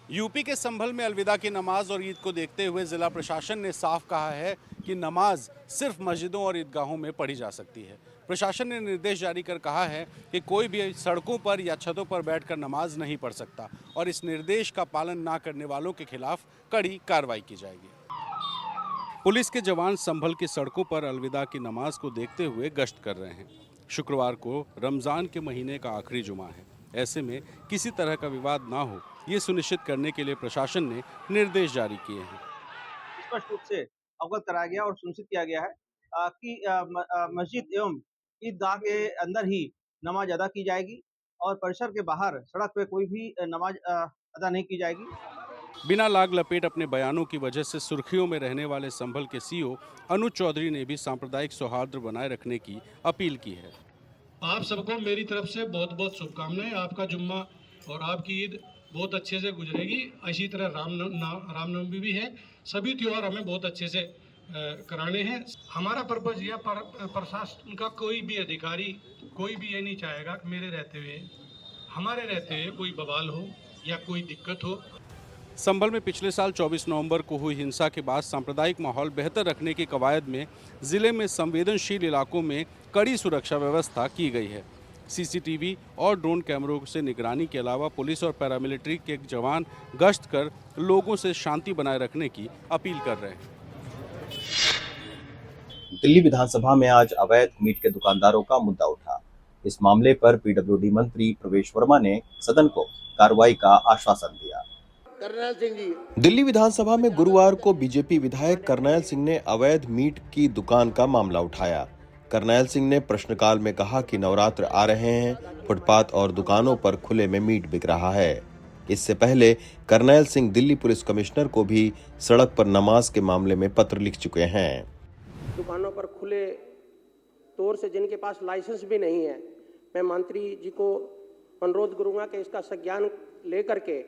UP के संभल में अलविदा की नमाज और ईद को देखते हुए जिला प्रशासन ने साफ कहा है कि नमाज सिर्फ मस्जिदों और ईदगाहों में पढ़ी जा सकती है। प्रशासन ने निर्देश जारी कर कहा है कि कोई भी सड़कों पर या छतों पर बैठकर नमाज नहीं पढ़ सकता और इस निर्देश का पालन न करने वालों के खिलाफ कड़ी कार्रवाई की जाएगी। पुलिस के जवान संभल की सड़कों पर अलविदा की नमाज को देखते हुए गश्त कर रहे हैं। शुक्रवार को रमजान के महीने का आखिरी जुमा है। ऐसे में किसी तरह का विवाद ना हो, ये सुनिश्चित करने के लिए प्रशासन ने निर्देश जारी किए हैं। स्पष्ट रूप से अवगत कराया गया और सुनिश्चित किया गया है कि मस्जिद एवं ईदगाह के अंदर ही नमाज अदा की जाएगी और परिसर के बाहर सड़क पे कोई भी नमाज अदा नहीं की जाएगी। बिना लाग लपेट अपने बयानों की वजह से सुर्खियों में रहने वाले संभल के सीओ अनुज चौधरी ने भी सांप्रदायिक सौहार्द बनाए रखने की अपील की है। आप सबको मेरी तरफ से बहुत बहुत शुभकामनाएं। आपका जुम्मा और आपकी ईद बहुत अच्छे से गुजरेगी। इसी तरह रामनवमी भी है। सभी त्योहार हमें बहुत अच्छे से कराने हैं। हमारा पर्पज यह प्रशासन का कोई भी अधिकारी कोई भी ये नहीं चाहेगा कि मेरे रहते हुए हमारे रहते हुए कोई बवाल हो या कोई दिक्कत हो। संभल में पिछले साल 24 नवंबर को हुई हिंसा के बाद सांप्रदायिक माहौल बेहतर रखने की कवायद में जिले में संवेदनशील इलाकों में कड़ी सुरक्षा व्यवस्था की गई है। सीसीटीवी और ड्रोन कैमरों से निगरानी के अलावा पुलिस और पैरामिलिट्री के जवान गश्त कर लोगों से शांति बनाए रखने की अपील कर रहे हैं। दिल्ली विधानसभा में आज अवैध मीट के दुकानदारों का मुद्दा उठा। इस मामले पर पीडब्ल्यूडी मंत्री प्रवेश वर्मा ने सदन को कार्रवाई का आश्वासन दिया। करनैल सिंह जी। दिल्ली विधानसभा में गुरुवार को बीजेपी विधायक करनैल सिंह ने अवैध मीट की दुकान का मामला उठाया। करनैल सिंह ने प्रश्नकाल में कहा कि नवरात्र आ रहे हैं, फुटपाथ और दुकानों पर खुले में मीट बिक रहा है। इससे पहले करनैल सिंह दिल्ली पुलिस कमिश्नर को भी सड़क पर नमाज के मामले में पत्र लिख चुके हैं। दुकानों पर खुले तौर से जिनके पास लाइसेंस भी नहीं है, मैं मंत्री जी को अनुरोध करूंगा कि इसका संज्ञान लेकर के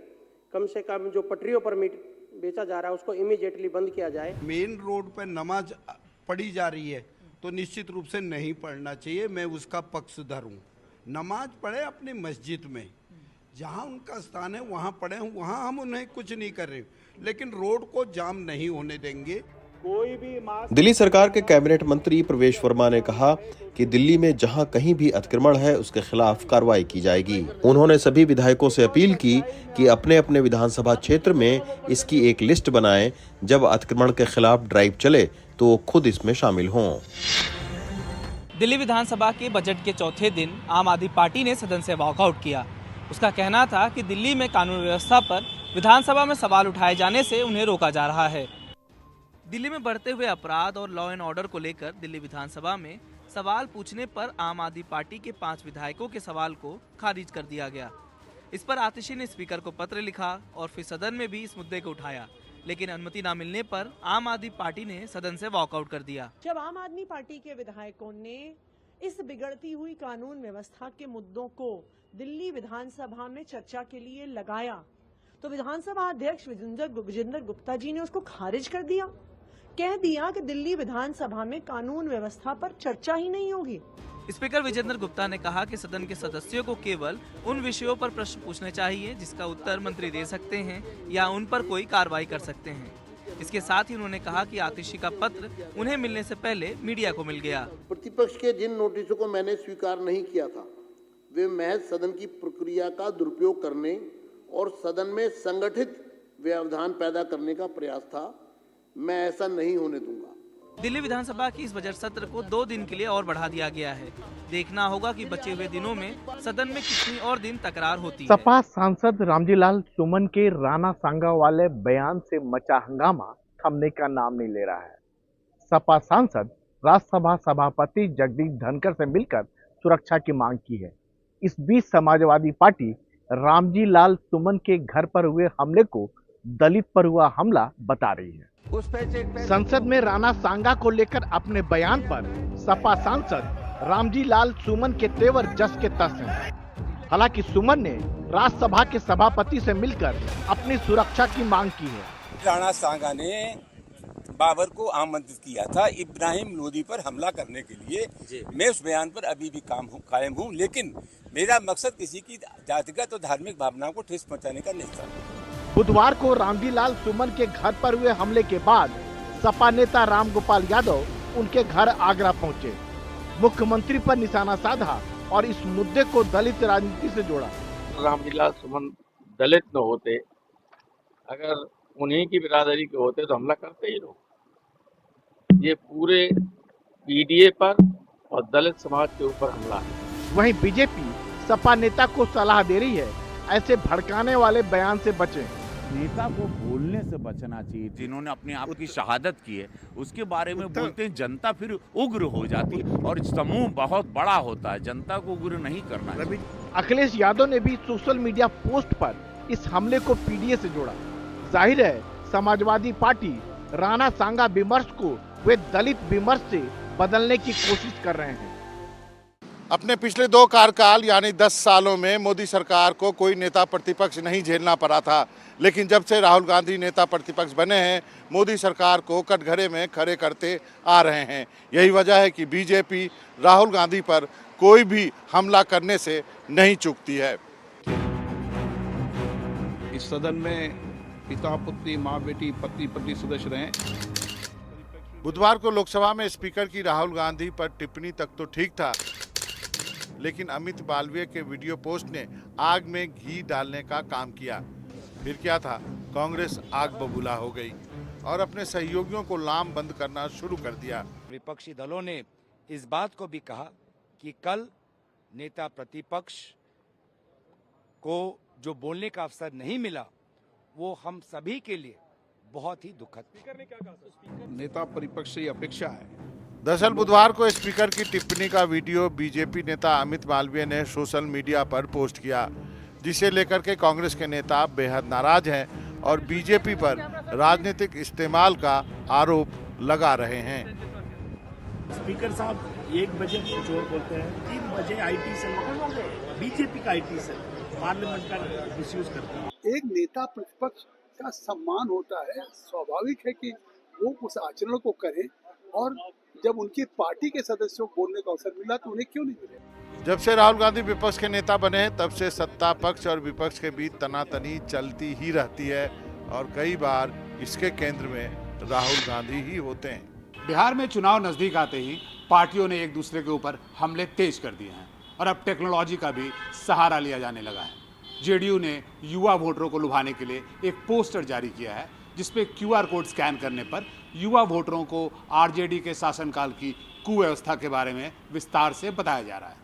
कम से कम जो पटरियों पर मीट बेचा जा रहा है उसको इमीडिएटली बंद किया जाए। मेन रोड पर नमाज पढ़ी जा रही है तो निश्चित रूप से नहीं पढ़ना चाहिए। मैं उसका पक्षधर हूँ। नमाज पढ़े अपनी मस्जिद में, जहाँ उनका स्थान है वहाँ पढ़े, वहाँ हम उन्हें कुछ नहीं कर रहे, लेकिन रोड को जाम नहीं होने देंगे। कोई भी दिल्ली सरकार के कैबिनेट मंत्री प्रवेश वर्मा ने कहा कि दिल्ली में जहां कहीं भी अतिक्रमण है उसके खिलाफ कार्रवाई की जाएगी। उन्होंने सभी विधायकों से अपील की कि अपने अपने विधानसभा क्षेत्र में इसकी एक लिस्ट बनाएं। जब अतिक्रमण के खिलाफ ड्राइव चले तो वो खुद इसमें शामिल हों। दिल्ली विधानसभा के बजट के चौथे दिन आम आदमी पार्टी ने सदन से वॉकआउट किया। उसका कहना था कि दिल्ली में कानून व्यवस्था पर विधानसभा में सवाल उठाए जाने से उन्हें रोका जा रहा है। दिल्ली में बढ़ते हुए अपराध और लॉ एंड ऑर्डर को लेकर दिल्ली विधानसभा में सवाल पूछने पर आम आदमी पार्टी के 5 विधायकों के सवाल को खारिज कर दिया गया। इस पर आतिशी ने स्पीकर को पत्र लिखा और फिर सदन में भी इस मुद्दे को उठाया, लेकिन अनुमति न मिलने पर आम आदमी पार्टी ने सदन से वॉकआउट कर दिया। जब आम आदमी पार्टी के विधायकों ने इस बिगड़ती हुई कानून व्यवस्था के मुद्दों को दिल्ली विधानसभा में चर्चा के लिए लगाया तो विधानसभा अध्यक्ष विजेंद्र गुप्ता जी ने उसको खारिज कर दिया। कह दिया कि दिल्ली विधानसभा में कानून व्यवस्था पर चर्चा ही नहीं होगी। स्पीकर विजेंद्र गुप्ता ने कहा कि सदन के सदस्यों को केवल उन विषयों पर प्रश्न पूछने चाहिए जिसका उत्तर मंत्री दे सकते हैं या उन पर कोई कार्रवाई कर सकते हैं। इसके साथ ही उन्होंने कहा कि आतिशी का पत्र उन्हें मिलने से पहले मीडिया को मिल गया। प्रतिपक्ष के जिन नोटिसों को मैंने स्वीकार नहीं किया था वे महज सदन की प्रक्रिया का दुरुपयोग करने और सदन में संगठित व्यवधान पैदा करने का प्रयास था। मैं ऐसा नहीं होने दूंगा। दिल्ली विधानसभा की इस बजट सत्र को 2 दिन के लिए और बढ़ा दिया गया है। देखना होगा कि बचे हुए दिनों में सदन में कितनी और दिन तकरार होती है। सपा सांसद रामजीलाल सुमन के राणा सांगा वाले बयान से मचा हंगामा थमने का नाम नहीं ले रहा है। सपा सांसद राज्यसभा सभापति जगदीप धनखड़ से मिलकर सुरक्षा की मांग की है। इस बीच समाजवादी पार्टी रामजीलाल सुमन के घर पर हुए हमले को दलित पर हुआ हमला बता रही है। संसद में राणा सांगा को लेकर अपने बयान पर सपा सांसद रामजीलाल सुमन के तेवर जस के तस हैं। हालांकि सुमन ने राज्यसभा के सभापति से मिलकर अपनी सुरक्षा की मांग की है। राणा सांगा ने बाबर को आमंत्रित किया था इब्राहिम लोदी पर हमला करने के लिए। मैं उस बयान पर अभी भी कायम हूँ, लेकिन मेरा मकसद किसी की जातिगत और धार्मिक भावनाओं को ठेस पहुँचाने का नहीं था। बुधवार को रामजीलाल सुमन के घर पर हुए हमले के बाद सपा नेता रामगोपाल यादव उनके घर आगरा पहुंचे, मुख्यमंत्री पर निशाना साधा और इस मुद्दे को दलित राजनीति से जोड़ा। रामजीलाल सुमन दलित न होते, अगर उन्हीं की बिरादरी के होते तो हमला करते ही लोग। ये पूरे पीडीए पर और दलित समाज के ऊपर हमला है। वहीं बीजेपी सपा नेता को सलाह दे रही है, ऐसे भड़काने वाले बयान से बचें। नेता को बोलने से बचना चाहिए। जिन्होंने अपने आप की शहादत की है उसके बारे में बोलते हैं, जनता फिर उग्र हो जाती है और समूह बहुत बड़ा होता है, जनता को उग्र नहीं करना चाहिए। अखिलेश यादव ने भी सोशल मीडिया पोस्ट पर इस हमले को पीडीए से जोड़ा। जाहिर है समाजवादी पार्टी राणा सांगा विमर्श को वे दलित विमर्श से बदलने की कोशिश कर रहे हैं। अपने पिछले 2 कार्यकाल यानी 10 सालों में मोदी सरकार को कोई नेता प्रतिपक्ष नहीं झेलना पड़ा था, लेकिन जब से राहुल गांधी नेता प्रतिपक्ष बने हैं, मोदी सरकार को कटघरे में खड़े करते आ रहे हैं। यही वजह है कि बीजेपी राहुल गांधी पर कोई भी हमला करने से नहीं चूकती है। इस सदन में पिता पुत्री, माँ बेटी, पति पत्नी सदस्य रहे। बुधवार को लोकसभा में स्पीकर की राहुल गांधी पर टिप्पणी तक तो ठीक था, लेकिन अमित मालवीय के वीडियो पोस्ट ने आग में घी डालने का काम किया। फिर क्या था, कांग्रेस आग बबूला हो गई और अपने सहयोगियों को लाम बंद करना शुरू कर दिया। विपक्षी दलों ने इस बात को भी कहा कि कल नेता प्रतिपक्ष को जो बोलने का अवसर नहीं मिला वो हम सभी के लिए बहुत ही दुखद। स्पीकर ने क्या कहा? नेता प्रतिपक्ष से अपेक्षा है। दरअसल बुधवार को स्पीकर की टिप्पणी का वीडियो बीजेपी नेता अमित मालवीय ने सोशल मीडिया पर पोस्ट किया, जिसे लेकर के कांग्रेस के नेता बेहद नाराज हैं और बीजेपी पर राजनीतिक इस्तेमाल का आरोप लगा रहे हैं। स्पीकर साहब 1 बजे कुछ और बोलते हैं, 3 बजे आईटी सेल, बीजेपी का आईटी सेल पार्लियामेंट का मिसयूज करता है। एक नेता प्रतिपक्ष का सम्मान होता है, स्वाभाविक है कि वो उस आचरण को करें, और जब उनकी पार्टी के सदस्यों को बोलने का अवसर मिला तो उन्हें क्यों नहीं मिले। जब से राहुल गांधी विपक्ष के नेता बने हैं तब से सत्ता पक्ष और विपक्ष के बीच तनातनी चलती ही रहती है और कई बार इसके केंद्र में राहुल गांधी ही होते हैं। बिहार में चुनाव नजदीक आते ही पार्टियों ने एक दूसरे के ऊपर हमले तेज कर दिए हैं और अब टेक्नोलॉजी का भी सहारा लिया जाने लगा है। जेडीयू ने युवा वोटरों को लुभाने के लिए एक पोस्टर जारी किया है, जिसपे क्यूआर कोड स्कैन करने पर युवा वोटरों को आरजेडी के शासनकाल की कुव्यवस्था के बारे में विस्तार से बताया जा रहा है।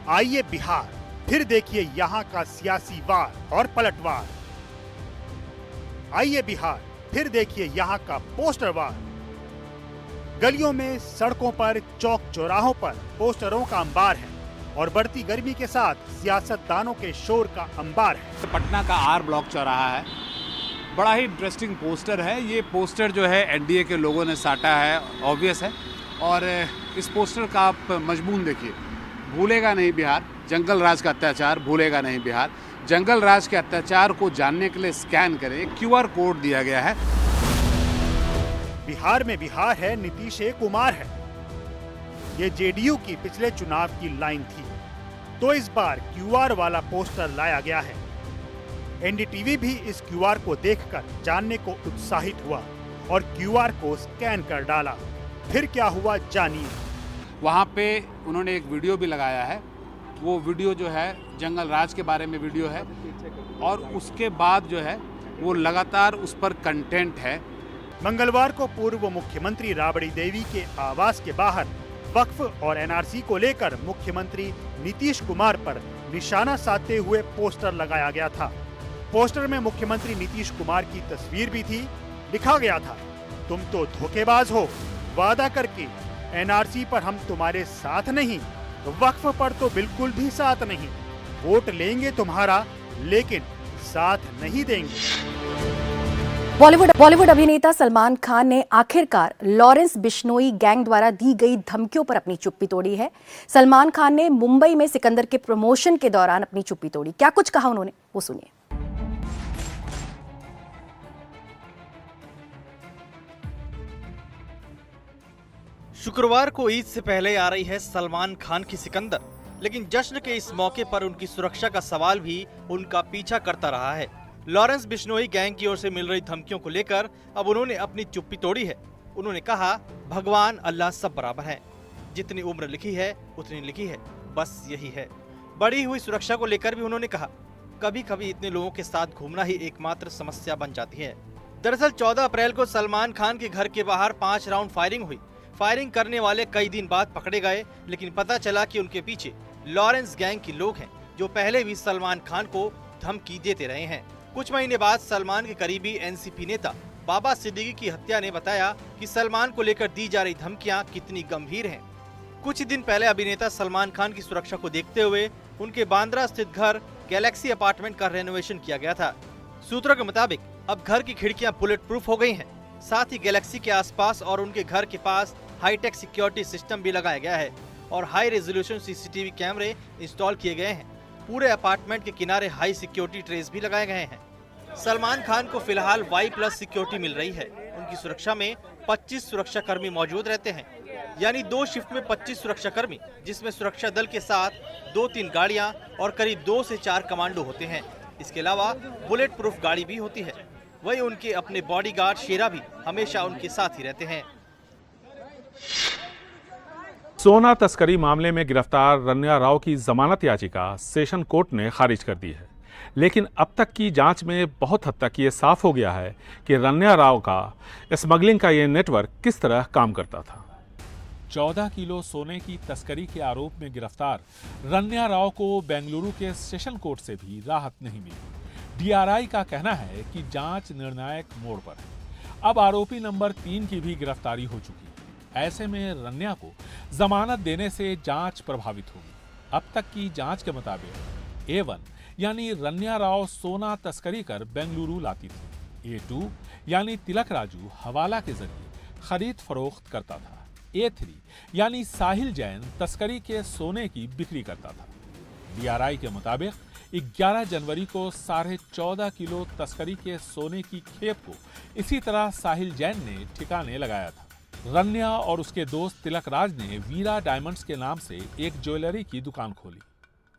आइए बिहार, फिर देखिए यहाँ का सियासी वार और पलटवार। आइए बिहार, फिर देखिए यहाँ का पोस्टर वार। गलियों में, सड़कों पर, चौक चौराहों पर पोस्टरों का अंबार है और बढ़ती गर्मी के साथ सियासतदानों के शोर का अंबार है। पटना का आर ब्लॉक चौराहा है, बड़ा ही इंटरेस्टिंग पोस्टर है। ये पोस्टर जो है एनडीए के लोगों ने साटा है, ऑब्वियस है। और इस पोस्टर का आप मजमून देखिए, भूलेगा नहीं बिहार जंगल राज का अत्याचार, भूलेगा नहीं बिहार। जंगल राज के अत्याचार को जानने के लिए स्कैन करें, क्यूआर कोड दिया गया है। बिहार में बिहार है, नीतीश कुमार है, ये जेडीयू की पिछले चुनाव की लाइन थी, तो इस बार क्यूआर वाला पोस्टर लाया गया है। एनडीटीवी भी इस क्यूआर को देखकर जानने को उत्साहित हुआ और क्यूआर को स्कैन कर डाला। फिर क्या हुआ जानिए। वहाँ पे उन्होंने एक वीडियो भी लगाया है, वो वीडियो जो है जंगल राज के बारे में वीडियो है और उसके बाद जो है वो लगातार उस पर कंटेंट है। मंगलवार को पूर्व मुख्यमंत्री राबड़ी देवी के आवास के बाहर वक्फ और एनआरसी को लेकर मुख्यमंत्री नीतीश कुमार पर निशाना साधते हुए पोस्टर लगाया गया था। पोस्टर में मुख्यमंत्री नीतीश कुमार की तस्वीर भी थी। लिखा गया था, तुम तो धोखेबाज हो, वादा करके एनआरसी पर हम तुम्हारे साथ नहीं, वक्फ पर तो बिल्कुल भी साथ नहीं, वोट लेंगे तुम्हारा लेकिन साथ नहीं देंगे। बॉलीवुड अभिनेता सलमान खान ने आखिरकार लॉरेंस बिश्नोई गैंग द्वारा दी गई धमकियों पर अपनी चुप्पी तोड़ी है। सलमान खान ने मुंबई में सिकंदर के प्रमोशन के दौरान अपनी चुप्पी तोड़ी। क्या कुछ कहा उन्होंने, वो सुनिए। शुक्रवार को ईद से पहले आ रही है सलमान खान की सिकंदर, लेकिन जश्न के इस मौके पर उनकी सुरक्षा का सवाल भी उनका पीछा करता रहा है। लॉरेंस बिश्नोई गैंग की ओर से मिल रही धमकियों को लेकर अब उन्होंने अपनी चुप्पी तोड़ी है। उन्होंने कहा, भगवान अल्लाह सब बराबर है, जितनी उम्र लिखी है उतनी लिखी है, बस यही है। बढ़ी हुई सुरक्षा को लेकर भी उन्होंने कहा, कभी कभी इतने लोगों के साथ घूमना ही एकमात्र समस्या बन जाती है। दरअसल 14 अप्रैल को सलमान खान के घर के बाहर 5 राउंड फायरिंग हुई। फायरिंग करने वाले कई दिन बाद पकड़े गए, लेकिन पता चला कि उनके पीछे लॉरेंस गैंग के लोग हैं, जो पहले भी सलमान खान को धमकी देते रहे हैं। कुछ महीने बाद सलमान के करीबी एनसीपी नेता बाबा सिद्दीकी की हत्या ने बताया कि सलमान को लेकर दी जा रही धमकियां कितनी गंभीर हैं। कुछ दिन पहले अभिनेता सलमान खान की सुरक्षा को देखते हुए उनके बांद्रा स्थित घर गैलेक्सी अपार्टमेंट का रेनोवेशन किया गया था। सूत्रों के मुताबिक अब घर की खिड़कियां बुलेट प्रूफ हो गई हैं। साथ ही गैलेक्सी के आसपास और उनके घर के पास हाईटेक सिक्योरिटी सिस्टम भी लगाया गया है और हाई रेजोल्यूशन सीसीटीवी कैमरे इंस्टॉल किए गए हैं। पूरे अपार्टमेंट के किनारे हाई सिक्योरिटी ट्रेस भी लगाए गए हैं। सलमान खान को फिलहाल Y+ सिक्योरिटी मिल रही है। उनकी सुरक्षा में 25 सुरक्षा कर्मी मौजूद रहते हैं, यानी 2 शिफ्ट में 25 सुरक्षा कर्मी, जिसमें सुरक्षा दल के साथ 2-3 गाड़ियां और करीब 2 से 4 कमांडो होते हैं। इसके अलावा बुलेट प्रूफ गाड़ी भी होती है। वहीं उनके अपने बॉडीगार्ड शेरा भी हमेशा उनके साथ ही रहते हैं। सोना तस्करी मामले में गिरफ्तार रन्या राव की जमानत याचिका सेशन कोर्ट ने खारिज कर दी है, लेकिन अब तक की जांच में बहुत हद तक ये साफ हो गया है कि रन्या राव का स्मगलिंग का ये नेटवर्क किस तरह काम करता था। 14 किलो सोने की तस्करी के आरोप में गिरफ्तार रन्या राव को बेंगलुरु के सेशन कोर्ट से भी राहत नहीं मिली। डीआरआई का कहना है कि जांच निर्णायक मोड़ पर है। अब आरोपी नंबर 3 की भी गिरफ्तारी हो चुकी है। ऐसे में रन्या को जमानत देने से जांच प्रभावित होगी। अब तक की जांच के मुताबिक A1 यानी रन्या राव सोना तस्करी कर बेंगलुरु लाती थी। A2 यानी तिलक राजू हवाला के जरिए खरीद फरोख्त करता था। A3 यानी साहिल जैन तस्करी के सोने की बिक्री करता था। डीआरआई के मुताबिक 11 जनवरी को 14.5 किलो तस्करी के सोने की खेप को इसी तरह साहिल जैन ने ठिकाने लगाया था। रन्या और उसके दोस्त तिलक राज ने वीरा डायमंड्स के नाम से एक ज्वेलरी की दुकान खोली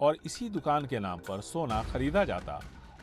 और इसी दुकान के नाम पर सोना खरीदा जाता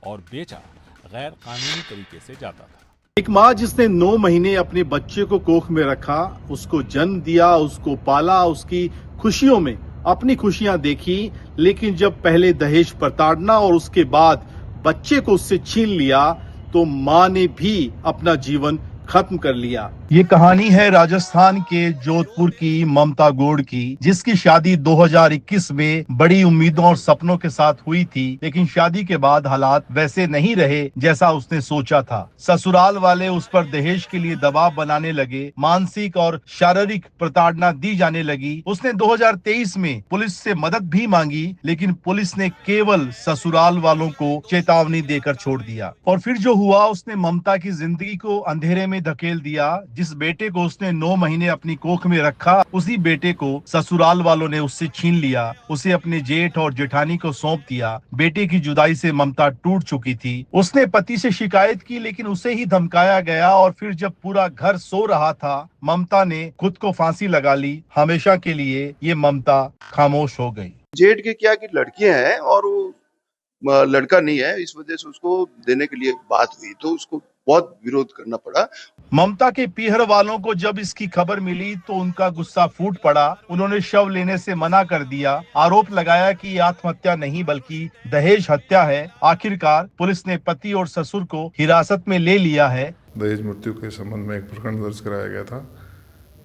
और बेचा गैर कानूनी तरीके से जाता था। एक माँ जिसने 9 महीने अपने बच्चे को कोख में रखा, उसको जन्म दिया, उसको पाला, उसकी खुशियों में अपनी खुशियां देखी, लेकिन जब पहले दहेज प्रताड़ना और उसके बाद बच्चे को उससे छीन लिया तो माँ ने भी अपना जीवन खत्म कर लिया। ये कहानी है राजस्थान के जोधपुर की ममता गौड़ की, जिसकी शादी 2021 में बड़ी उम्मीदों और सपनों के साथ हुई थी, लेकिन शादी के बाद हालात वैसे नहीं रहे जैसा उसने सोचा था। ससुराल वाले उस पर दहेज के लिए दबाव बनाने लगे, मानसिक और शारीरिक प्रताड़ना दी जाने लगी। उसने 2023 में पुलिस से मदद भी मांगी, लेकिन पुलिस ने केवल ससुराल वालों को चेतावनी देकर छोड़ दिया। और फिर जो हुआ, उसने ममता की जिंदगी को अंधेरे में धकेल दिया। जिस बेटे को उसने 9 महीने अपनी कोख में रखा, उसी बेटे को ससुराल वालों ने उससे छीन लिया, उसे अपने जेठ और जेठानी को सौंप दिया। बेटे की जुदाई से ममता टूट चुकी थी। उसने पति से शिकायत की, लेकिन उसे ही धमकाया गया और फिर जब पूरा घर सो रहा था, ममता ने खुद को फांसी लगा ली। हमेशा के लिए ये ममता खामोश हो गई। जेठ के क्या की लड़कियां हैं और वो लड़का नहीं है, इस वजह से उसको देने के लिए बात हुई तो उसको बहुत विरोध करना पड़ा। ममता के पीहर वालों को जब इसकी खबर मिली तो उनका गुस्सा फूट पड़ा। उन्होंने शव लेने से मना कर दिया। आरोप लगाया कि आत्महत्या नहीं बल्कि दहेज हत्या है। आखिरकार पुलिस ने पति और ससुर को हिरासत में ले लिया है। दहेज मृत्यु के संबंध में एक प्रकरण दर्ज कराया गया था,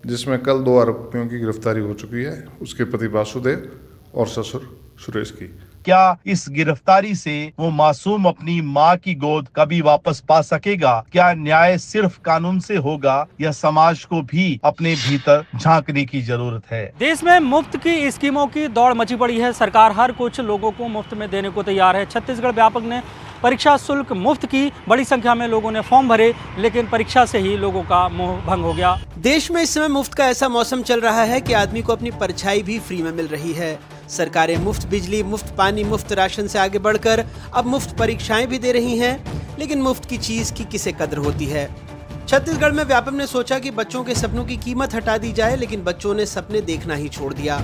जिसमें कल 2 आरोपियों की गिरफ्तारी हो चुकी है, उसके पति वासुदेव और ससुर सुरेश की। क्या इस गिरफ्तारी से वो मासूम अपनी माँ की गोद कभी वापस पा सकेगा? क्या न्याय सिर्फ कानून से होगा या समाज को भी अपने भीतर झांकने की जरूरत है? देश में मुफ्त की स्कीमों की दौड़ मची पड़ी है। सरकार हर कुछ लोगों को मुफ्त में देने को तैयार है। छत्तीसगढ़ व्यापक ने परीक्षा शुल्क मुफ्त की, बड़ी संख्या में लोगों ने फॉर्म भरे, लेकिन परीक्षा से ही लोगों का मोह भंग हो गया। देश में इस समय मुफ्त का ऐसा मौसम चल रहा है कि आदमी को अपनी परछाई भी फ्री में मिल रही है। सरकारें मुफ्त बिजली, मुफ्त पानी, मुफ्त राशन से आगे बढ़कर अब मुफ्त परीक्षाएं भी दे रही हैं, लेकिन मुफ्त की चीज की किसे कदर होती है। छत्तीसगढ़ में व्यापम ने सोचा कि बच्चों के सपनों की कीमत हटा दी जाए, लेकिन बच्चों ने सपने देखना ही छोड़ दिया।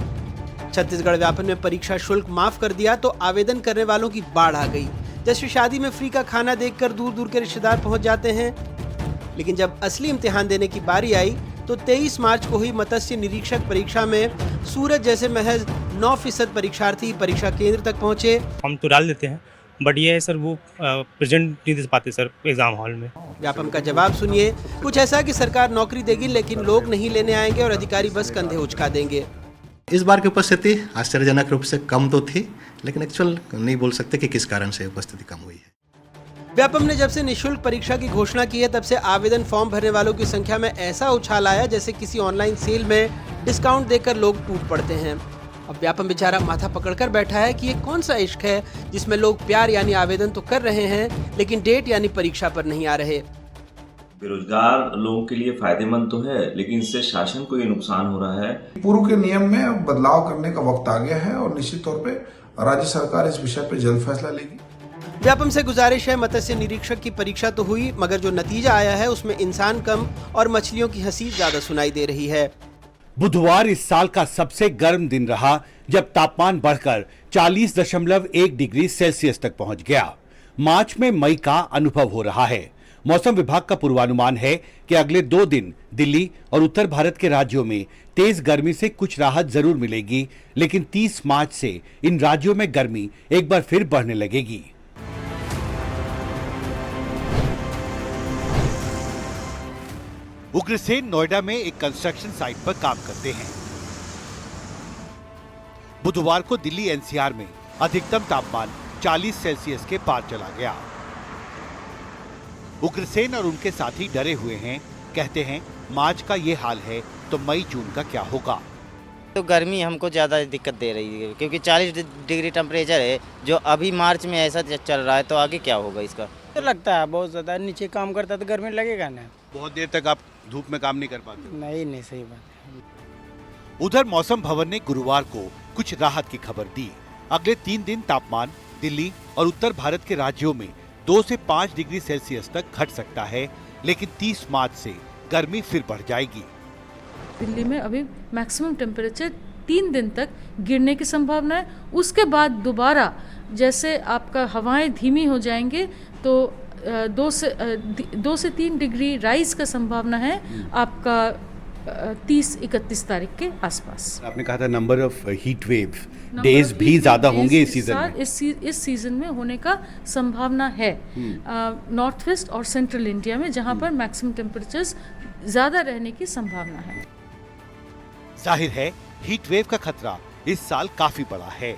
छत्तीसगढ़ व्यापम ने परीक्षा शुल्क माफ कर दिया तो आवेदन करने वालों की बाढ़ आ गई। जैसे शादी में फ्री का खाना देखकर दूर दूर के रिश्तेदार पहुंच जाते हैं। लेकिन जब असली इम्तिहान देने की बारी आई तो 23 मार्च को हुई मत्स्य निरीक्षक परीक्षा में सूरज जैसे महज 9% परीक्षार्थी परीक्षा केंद्र तक पहुंचे। हम तो डाल देते हैं, बट ये है सर वो प्रेजेंट नहीं दे पाते सर एग्जाम हॉल में। व्यापम का जवाब सुनिए, कुछ ऐसा कि सरकार नौकरी देगी लेकिन लोग नहीं लेने आएंगे और अधिकारी बस कंधे उचका देंगे। इस बार की उपस्थिति आश्चर्यजनक रूप से कम तो थी, लेकिन एक्चुअल नहीं बोल सकते कि किस कारण से उपस्थिति कम हुई है। व्यापम ने जब से निःशुल्क परीक्षा की घोषणा की है तब से आवेदन फॉर्म भरने वालों की संख्या में ऐसा उछाल आया जैसे किसी ऑनलाइन सेल में डिस्काउंट देकर लोग टूट पड़ते हैं। अब व्यापम बेचारा माथा पकड़कर बैठा है कि ये कौन सा इश्क है जिसमें लोग प्यार यानी आवेदन तो कर रहे हैं लेकिन डेट यानी परीक्षा पर नहीं आ रहे। बेरोजगार लोगों के लिए फायदेमंद तो है, लेकिन इससे शासन को ये नुकसान हो रहा है। पूर्व के नियम में बदलाव करने का वक्त आ गया है और निश्चित तौर पे राज्य सरकार इस विषय पे जल्द फैसला लेगी। व्यापम से गुजारिश है, मत्स्य निरीक्षक की परीक्षा तो हुई मगर जो नतीजा आया है उसमें इंसान कम और मछलियों की हंसी ज्यादा सुनाई दे रही है। बुधवार इस साल का सबसे गर्म दिन रहा जब तापमान बढ़कर 40.1 डिग्री सेल्सियस तक पहुंच गया। मार्च में मई का अनुभव हो रहा है। मौसम विभाग का पूर्वानुमान है कि अगले 2 दिन दिल्ली और उत्तर भारत के राज्यों में तेज गर्मी से कुछ राहत जरूर मिलेगी, लेकिन 30 मार्च से इन राज्यों में गर्मी एक बार फिर बढ़ने लगेगी। उग्रसेन नोएडा में एक कंस्ट्रक्शन साइट पर काम करते हैं। बुधवार को दिल्ली एनसीआर में अधिकतम तापमान 40 सेल्सियस के पार चला गया। उग्रसेन और उनके साथी डरे हुए हैं, कहते हैं मार्च का ये हाल है तो मई जून का क्या होगा। तो गर्मी हमको ज़्यादा दिक्कत दे रही है क्योंकि 40 डिग्री टेम्परेचर है जो अभी मार्च में ऐसा चल रहा है, तो आगे क्या होगा इसका। तो लगता है बहुत ज़्यादा, नीचे काम करता तो गर्मी लगेगा ना। बहुत देर तक आप धूप में काम नहीं कर पाते। नहीं सही बात है। उधर मौसम भवन ने गुरुवार को कुछ राहत की खबर दी। अगले 3 दिन तापमान दिल्ली और उत्तर भारत के राज्यों में 2 से 5 डिग्री सेल्सियस तक घट सकता है, लेकिन 30 मार्च से गर्मी फिर बढ़ जाएगी। दिल्ली में अभी मैक्सिमम टेम्परेचर 3 दिन तक गिरने की संभावना है। उसके बाद दोबारा जैसे आपका हवाएं धीमी हो जाएंगे तो 2 से 3 डिग्री राइज का संभावना है आपका 30-31 तारीख के आसपास। आपने कहा था number of heat wave days भी ज्यादा होंगे इस सीजन में। इस सीजन में होने का संभावना है नॉर्थ वेस्ट और सेंट्रल इंडिया में, जहां पर मैक्सिमम टेम्परेचर्स ज्यादा रहने की संभावना है। जाहिर है हीट वेव का खतरा इस साल काफी बड़ा है।